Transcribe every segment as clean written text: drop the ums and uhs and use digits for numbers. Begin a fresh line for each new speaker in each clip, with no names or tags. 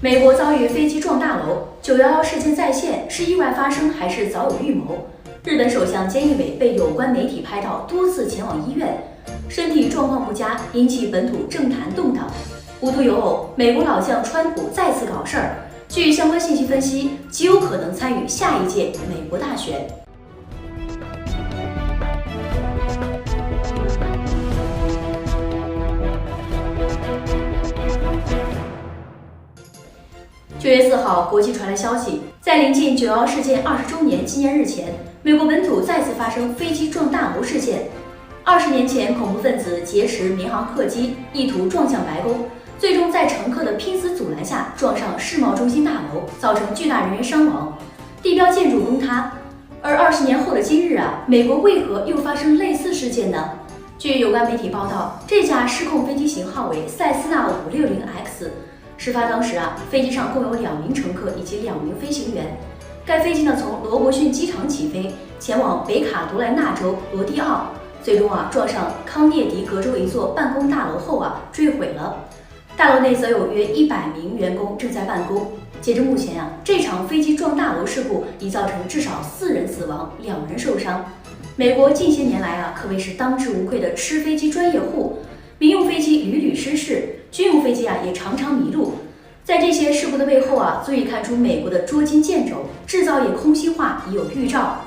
美国遭遇飞机撞大楼，911事件再现，是意外发生还是早有预谋？日本首相菅义伟被有关媒体拍到多次前往医院，身体状况不佳，引起本土政坛动荡。无独有偶，美国老将川普再次搞事儿。据相关信息分析，极有可能参与下一届美国大选。9月4号，国际传来消息，在临近911事件20周年纪念日前，美国本土再次发生飞机撞大楼事件。20年前，恐怖分子劫持民航客机，意图撞向白宫，最终在乘客的拼死阻拦下撞上世贸中心大楼，造成巨大人员伤亡，地标建筑崩塌。而20年后的今日美国为何又发生类似事件呢？据有关媒体报道，这架失控飞机型号为塞斯纳560X。事发当时飞机上共有2名乘客以及2名飞行员。该飞机从罗伯逊机场起飞，前往北卡罗来纳州罗蒂奥，最终撞上康涅狄格州一座办公大楼后坠毁了。大楼内则有约100名员工正在办公。截至目前这场飞机撞大楼事故已造成至少4人死亡，2人受伤。美国近些年来可谓是当之无愧的吃飞机专业户，民用飞机屡屡失事，军用飞机也常常迷路。在这些事故的背后足以看出美国的捉襟见肘，制造业空心化已有预兆。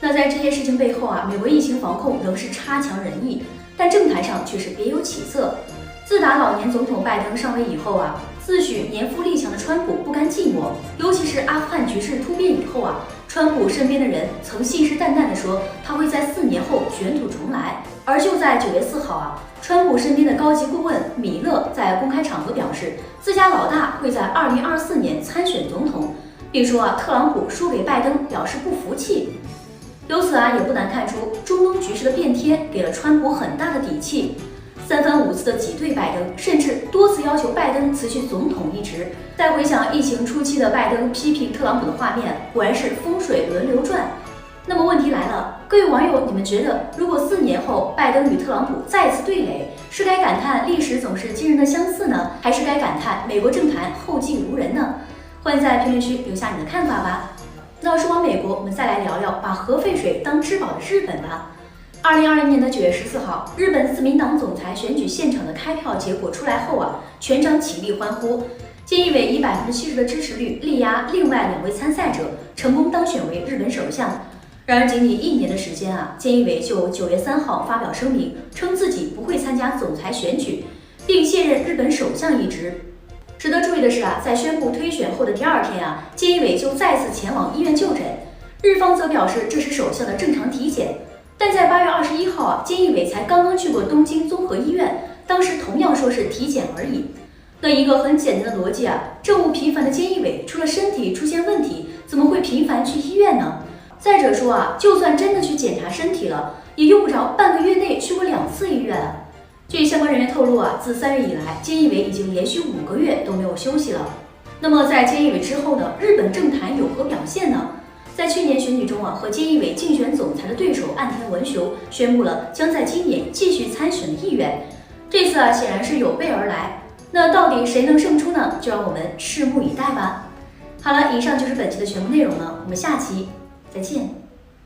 那在这些事情背后美国疫情防控仍是差强人意，但政坛上却是别有起色。自打老年总统拜登上位以后自诩年富力强的川普不甘寂寞，尤其是阿富汗局势突变以后川普身边的人曾信誓旦旦地说他会在4年后卷土重来。而就在9月4号川普身边的高级顾问米勒在公开场合表示，自家老大会在2024年参选总统，并说特朗普输给拜登表示不服气。由此也不难看出，中东局势的变天给了川普很大的底气。3番5次的挤兑拜登，甚至多次要求拜登辞去总统一职。再回想疫情初期的拜登批评特朗普的画面，果然是风水轮流转。那么问题来了，各位网友，你们觉得如果4年后拜登与特朗普再次对垒，是该感叹历史总是惊人的相似呢，还是该感叹美国政坛后继无人呢？欢迎在评论区留下你的看法吧。那说完美国，我们再来聊聊把核废水当至宝的日本吧。2020年9月14号，日本自民党总裁选举现场的开票结果出来后全场起立欢呼。菅义伟以70%的支持率力压另外2位参赛者，成功当选为日本首相。然而，仅仅1年的时间菅义伟就9月3号发表声明，称自己不会参加总裁选举，并卸任日本首相一职。值得注意的是在宣布推选后的第2天菅义伟就再次前往医院就诊，日方则表示这是首相的正常体检。但在8月21号菅义伟才刚刚去过东京综合医院，当时同样说是体检而已。那一个很简单的逻辑政务频繁的菅义伟除了身体出现问题，怎么会频繁去医院呢？再者说就算真的去检查身体了，也用不着半个月内去过2次医院据相关人员透露自3月以来，菅义伟已经连续5个月都没有休息了。那么在菅义伟之后呢，日本政坛有何表现呢？在去年选举中和菅义伟竞选总裁的对手岸田文雄宣布了将在今年继续参选的意愿，这次显然是有备而来。那到底谁能胜出呢？就让我们拭目以待吧。好了，以上就是本期的全部内容了，我们下期再见。